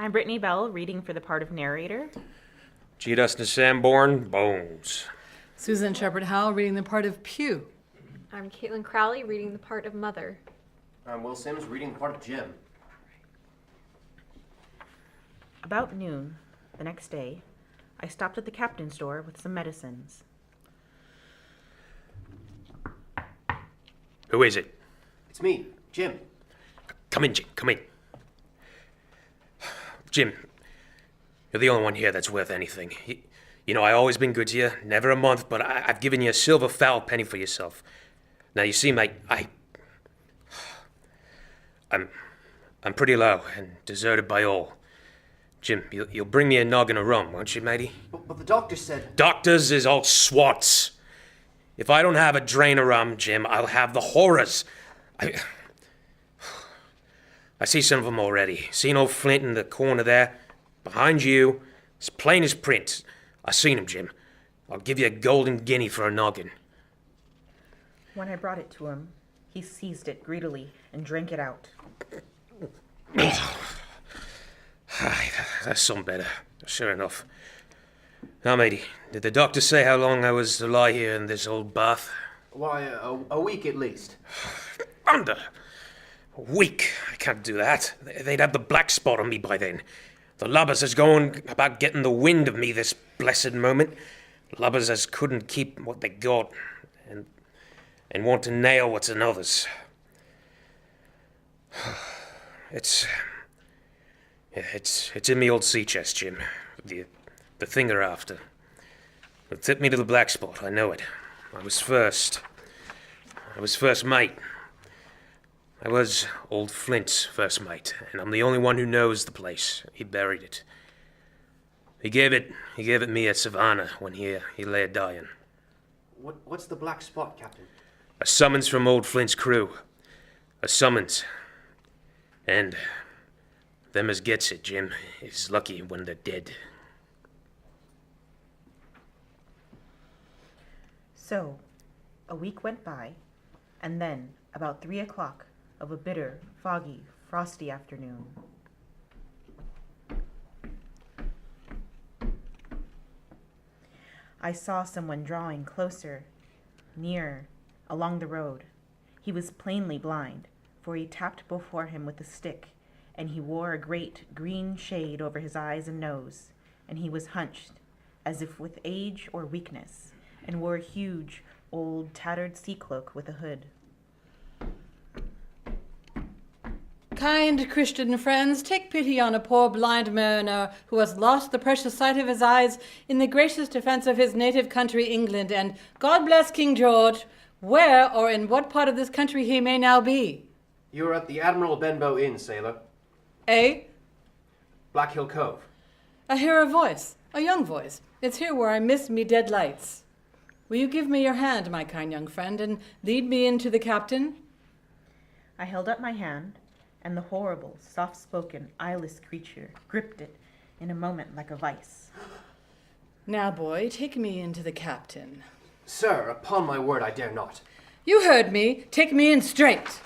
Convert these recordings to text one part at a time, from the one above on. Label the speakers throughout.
Speaker 1: I'm Brittany Bell, reading for the part of narrator.
Speaker 2: G. Dustin Sanborn, Bones.
Speaker 3: Susan Shepard-Howe reading the part of Pew.
Speaker 4: I'm Caitlin Crowley, reading the part of Mother.
Speaker 5: I'm Will Sims, reading the part of Jim.
Speaker 1: About noon, the next day, I stopped at the captain's store with some medicines.
Speaker 2: Who is it?
Speaker 5: It's me, Jim.
Speaker 2: Come in, Jim, come in. Jim, you're the only one here that's worth anything. You know, I've always been good to you, never a month, but I've given you a silver foul penny for yourself. Now, you see, mate, I'm pretty low and deserted by all. Jim, you'll bring me a noggin of rum, won't you, matey?
Speaker 5: But the doctor said...
Speaker 2: Doctors is all swats. If I don't have a drain of rum, Jim, I'll have the horrors. I see some of them already. Seen old Flint in the corner there, behind you. It's plain as print. I seen him, Jim. I'll give you a golden guinea for a noggin.
Speaker 1: When I brought it to him, he seized it greedily and drank it out.
Speaker 2: That's some better, sure enough. Now, matey, did the doctor say how long I was to lie here in this old bath?
Speaker 5: Why, a week at least.
Speaker 2: Under a week? I can't do that. They'd have the black spot on me by then. The lubbers is going about getting the wind of me this blessed moment. Lubbers as couldn't keep what they got and want to nail what's in others. It's in me old sea chest, Jim. The thing they're after. It took me to the black spot, I know it. I was first mate. I was old Flint's first mate, and I'm the only one who knows the place. He buried it. He gave it me at Savannah when he lay a-dying.
Speaker 5: What's the black spot, Captain?
Speaker 2: A summons from old Flint's crew. A summons. And them as gets it, Jim, is lucky when they're dead.
Speaker 1: So, a week went by, and then, about 3 o'clock of a bitter, foggy, frosty afternoon, I saw someone drawing closer, nearer, along the road. He was plainly blind, for he tapped before him with a stick, and he wore a great green shade over his eyes and nose, and he was hunched, as if with age or weakness, and wore a huge, old, tattered sea cloak with a hood.
Speaker 3: Kind Christian friends, take pity on a poor blind mariner who has lost the precious sight of his eyes in the gracious defense of his native country, England, and God bless King George, where or in what part of this country he may now be.
Speaker 5: You're at the Admiral Benbow Inn, sailor.
Speaker 3: Eh?
Speaker 5: Black Hill Cove.
Speaker 3: I hear a voice, a young voice. It's here where I miss me dead lights. Will you give me your hand, my kind young friend, and lead me in to the captain?
Speaker 1: I held up my hand, and the horrible, soft-spoken, eyeless creature gripped it in a moment like a vice.
Speaker 3: Now, boy, take me in to the captain.
Speaker 5: Sir, upon my word, I dare not.
Speaker 3: You heard me. Take me in straight.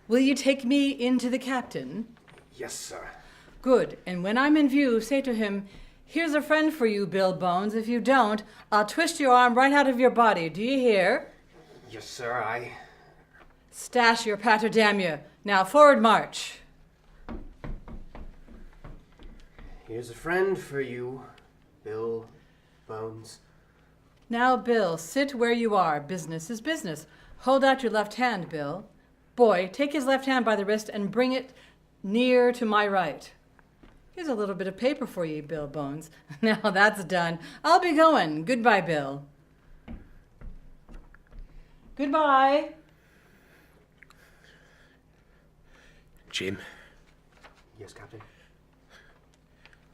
Speaker 3: Will you take me in to the captain?
Speaker 5: Yes, sir.
Speaker 3: Good. And when I'm in view, say to him, here's a friend for you, Bill Bones. If you don't, I'll twist your arm right out of your body. Do you hear?
Speaker 5: Yes, sir,
Speaker 3: Stash your patter, damn you. Now, forward march.
Speaker 5: Here's a friend for you, Bill Bones.
Speaker 3: Now, Bill, sit where you are. Business is business. Hold out your left hand, Bill. Boy, take his left hand by the wrist and bring it near to my right. Here's a little bit of paper for you, Bill Bones. Now that's done. I'll be going. Goodbye, Bill. Goodbye.
Speaker 2: Jim?
Speaker 5: Yes, Captain.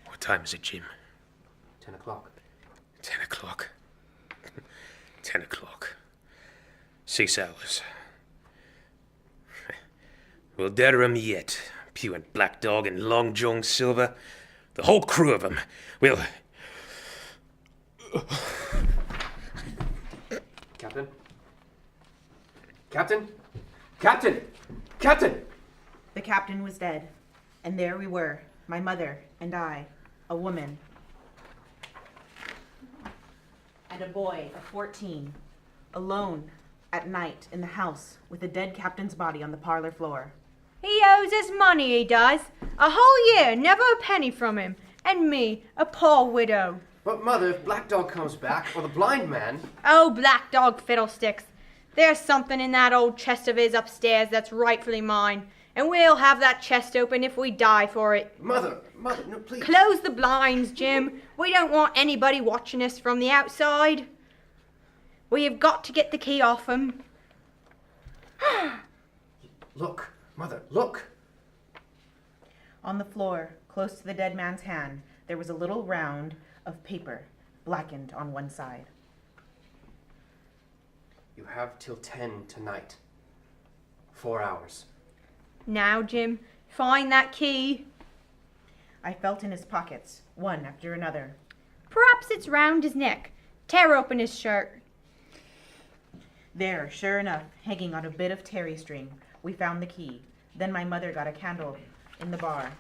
Speaker 2: What time is it, Jim?
Speaker 5: 10 o'clock.
Speaker 2: 10 o'clock. 10 o'clock. 6 hours. We'll deader 'em yet. Pew and Black Dog and Long John Silver. The whole crew of 'em. We'll...
Speaker 5: Captain? Captain? Captain! Captain!
Speaker 1: The captain was dead, and there we were, my mother and I, a woman, and a boy of 14, alone at night in the house with the dead captain's body on the parlor floor.
Speaker 6: He owes us money, he does. A whole year, never a penny from him. And me, a poor widow.
Speaker 5: But Mother, if Black Dog comes back, or the blind man...
Speaker 6: Oh, Black Dog fiddlesticks. There's something in that old chest of his upstairs that's rightfully mine. And we'll have that chest open if we die for it.
Speaker 5: Mother, no, please.
Speaker 6: Close the blinds, Jim. We don't want anybody watching us from the outside. We have got to get the key off him.
Speaker 5: Look, Mother, look.
Speaker 1: On the floor, close to the dead man's hand, there was a little round of paper, blackened on one side.
Speaker 5: You have till 10 tonight. 4 hours.
Speaker 6: Now, Jim, find that key.
Speaker 1: I felt in his pockets, one after another.
Speaker 6: Perhaps it's round his neck. Tear open his shirt.
Speaker 1: There, sure enough, hanging on a bit of terry string, we found the key. Then my mother got a candle in the bar.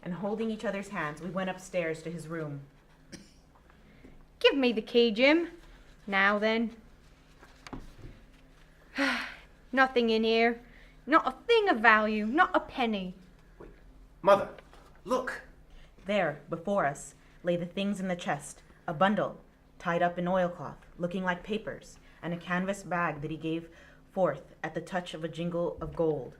Speaker 1: And holding each other's hands, we went upstairs to his room.
Speaker 6: Give me the key, Jim. Now then. Nothing in here. Not a thing of value. Not a penny.
Speaker 5: Wait. Mother, look.
Speaker 1: There, before us, lay the things in the chest. A bundle, tied up in oilcloth, looking like papers, and a canvas bag that he gave forth at the touch of a jingle of gold.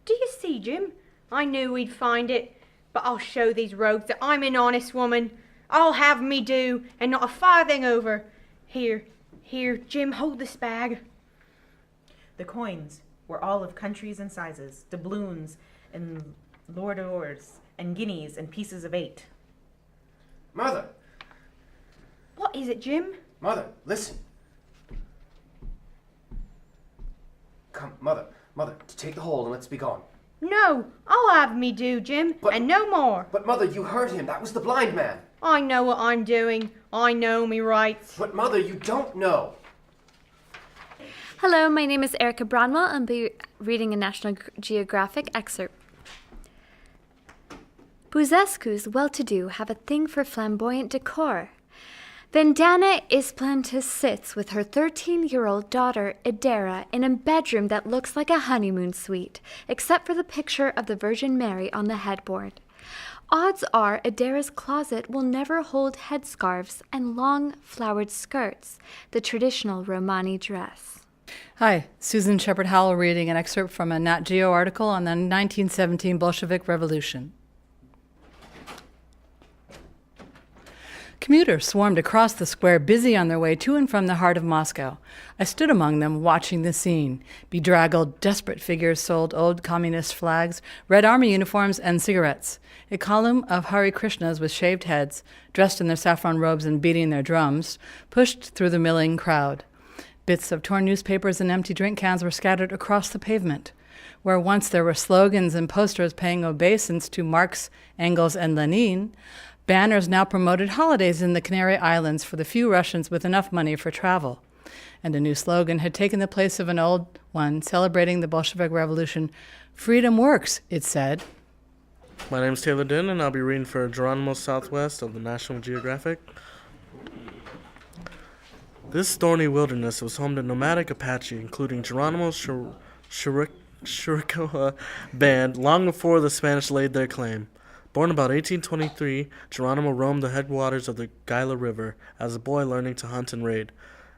Speaker 6: Do you see, Jim? I knew we'd find it. But I'll show these rogues that I'm an honest woman. I'll have me due, and not a farthing over. Here, Jim, hold this bag.
Speaker 1: The coins were all of countries and sizes, doubloons and louis and guineas and pieces of 8.
Speaker 5: Mother,
Speaker 6: What is it, Jim?
Speaker 5: Mother, listen. Come, Mother, take the hold and let's be gone.
Speaker 6: No, I'll have me due, Jim, and no more.
Speaker 5: But Mother, you heard him. That was the blind man.
Speaker 6: I know what I'm doing. I know me rights.
Speaker 5: But Mother, you don't know.
Speaker 7: Hello, my name is Erica Branwell. I'll be reading a National Geographic excerpt. Buzescu's well-to-do have a thing for flamboyant decor. Vandana Isplantis sits with her 13-year-old daughter, Idera, in a bedroom that looks like a honeymoon suite, except for the picture of the Virgin Mary on the headboard. Odds are Idera's closet will never hold headscarves and long flowered skirts, the traditional Romani dress.
Speaker 3: Hi, Susan Shepard Howell reading an excerpt from a Nat Geo article on the 1917 Bolshevik Revolution. Commuters swarmed across the square, busy on their way to and from the heart of Moscow. I stood among them, watching the scene. Bedraggled, desperate figures sold old communist flags, Red Army uniforms, and cigarettes. A column of Hare Krishnas with shaved heads, dressed in their saffron robes and beating their drums, pushed through the milling crowd. Bits of torn newspapers and empty drink cans were scattered across the pavement. Where once there were slogans and posters paying obeisance to Marx, Engels, and Lenin, banners now promoted holidays in the Canary Islands for the few Russians with enough money for travel. And a new slogan had taken the place of an old one celebrating the Bolshevik Revolution. Freedom works, it said.
Speaker 8: My name is Taylor Din, and I'll be reading for Geronimo Southwest of the National Geographic. This thorny wilderness was home to nomadic Apache, including Geronimo's Chiricahua band, long before the Spanish laid their claim. Born about 1823, Geronimo roamed the headwaters of the Gila River as a boy learning to hunt and raid.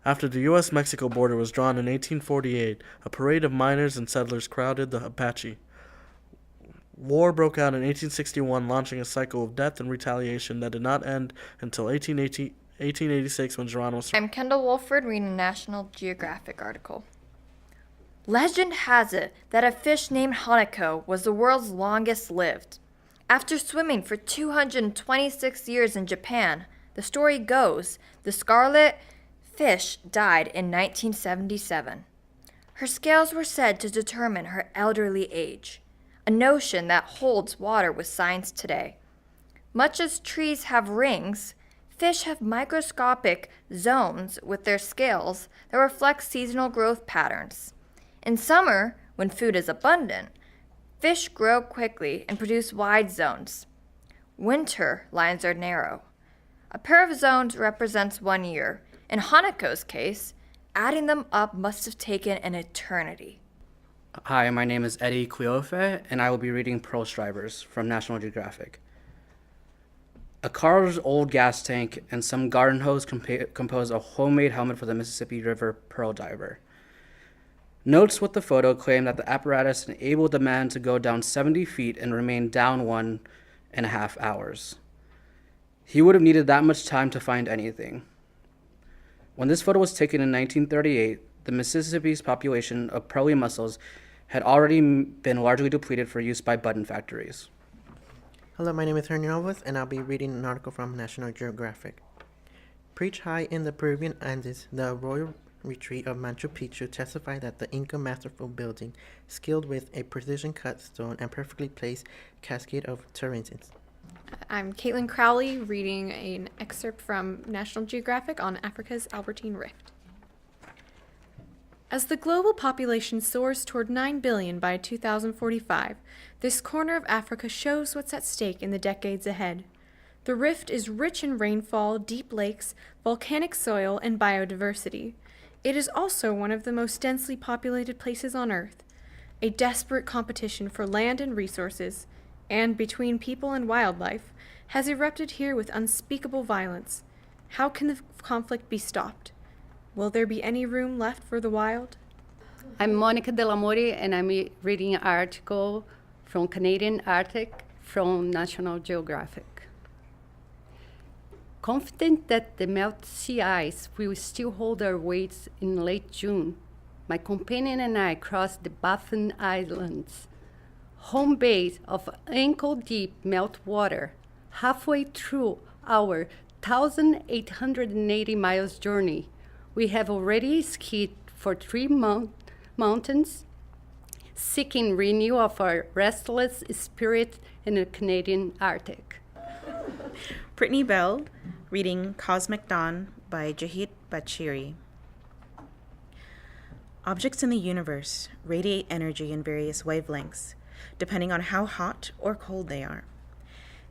Speaker 8: After the U.S.-Mexico border was drawn in 1848, a parade of miners and settlers crowded the Apache. War broke out in 1861, launching a cycle of death and retaliation that did not end until 1886 when Geronimo...
Speaker 9: I'm Kendall Wolford reading a National Geographic article. Legend has it that a fish named Hanako was the world's longest lived. After swimming for 226 years in Japan, the story goes, the scarlet fish died in 1977. Her scales were said to determine her elderly age, a notion that holds water with science today. Much as trees have rings, Fish have microscopic zones with their scales that reflect seasonal growth patterns. In summer, when food is abundant, fish grow quickly and produce wide zones. Winter lines are narrow. A pair of zones represents 1 year. In Hanako's case, adding them up must have taken an eternity.
Speaker 10: Hi, my name is Eddie Cleofe, and I will be reading Pearl Strivers from National Geographic. A car's old gas tank and some garden hose compose a homemade helmet for the Mississippi River pearl diver. Notes with the photo claim that the apparatus enabled the man to go down 70 feet and remain down 1.5 hours. He would have needed that much time to find anything. When this photo was taken in 1938, the Mississippi's population of pearly mussels had already been largely depleted for use by button factories.
Speaker 11: Hello, my name is Hernan Alvarez, and I'll be reading an article from National Geographic. Preached high in the Peruvian Andes, the royal retreat of Machu Picchu testified that the Inca masterful building, skilled with a precision-cut stone and perfectly placed cascade of terraces.
Speaker 4: I'm Caitlin Crowley reading an excerpt from National Geographic on Africa's Albertine Rift. As the global population soars toward 9 billion by 2045, this corner of Africa shows what's at stake in the decades ahead. The rift is rich in rainfall, deep lakes, volcanic soil, and biodiversity. It is also one of the most densely populated places on Earth. A desperate competition for land and resources, and between people and wildlife, has erupted here with unspeakable violence. How can the conflict be stopped? Will there be any room left for the wild?
Speaker 12: I'm Monica Delamore, and I'm reading an article from Canadian Arctic from National Geographic. Confident that the melted sea ice will still hold our weights in late June, my companion and I crossed the Baffin Islands, home base of ankle-deep meltwater, halfway through our 1,880 miles journey. We have already skied for 3 mountains, seeking renewal of our restless spirit in the Canadian Arctic.
Speaker 1: Brittany Bell, reading Cosmic Dawn by Jahid Bachiri. Objects in the universe radiate energy in various wavelengths, depending on how hot or cold they are.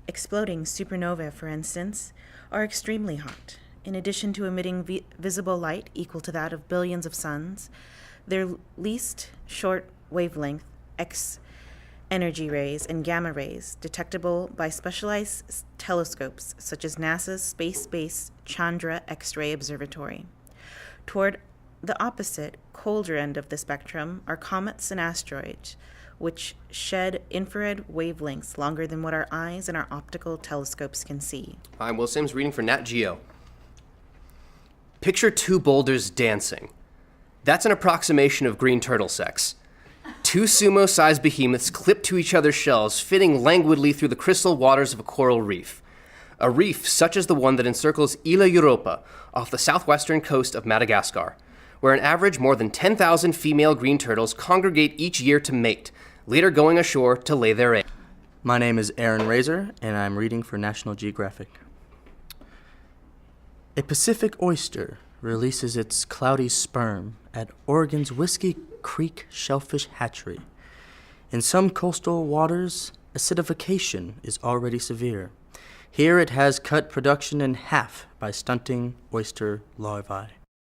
Speaker 1: Exploding supernovae, for instance, are extremely hot. In addition to emitting visible light equal to that of billions of suns, their least short wavelength X-energy rays and gamma rays, detectable by specialized telescopes such as NASA's space-based Chandra X-ray Observatory. Toward the opposite, colder end of the spectrum are comets and asteroids, which shed infrared wavelengths longer than what our eyes and our optical telescopes can see.
Speaker 5: I'm Will Sims reading for Nat Geo. Picture 2 boulders dancing. That's an approximation of green turtle sex. 2 sumo-sized behemoths clip to each other's shells, fitting languidly through the crystal waters of a coral reef. A reef such as the one that encircles Ilha Europa off the southwestern coast of Madagascar, where an average more than 10,000 female green turtles congregate each year to mate, later going ashore to lay their eggs.
Speaker 13: My name is Aaron Razor, and I'm reading for National Geographic. A Pacific oyster releases its cloudy sperm at Oregon's Whiskey Creek Shellfish Hatchery. In some coastal waters, acidification is already severe. Here it has cut production in half by stunting oyster larvae.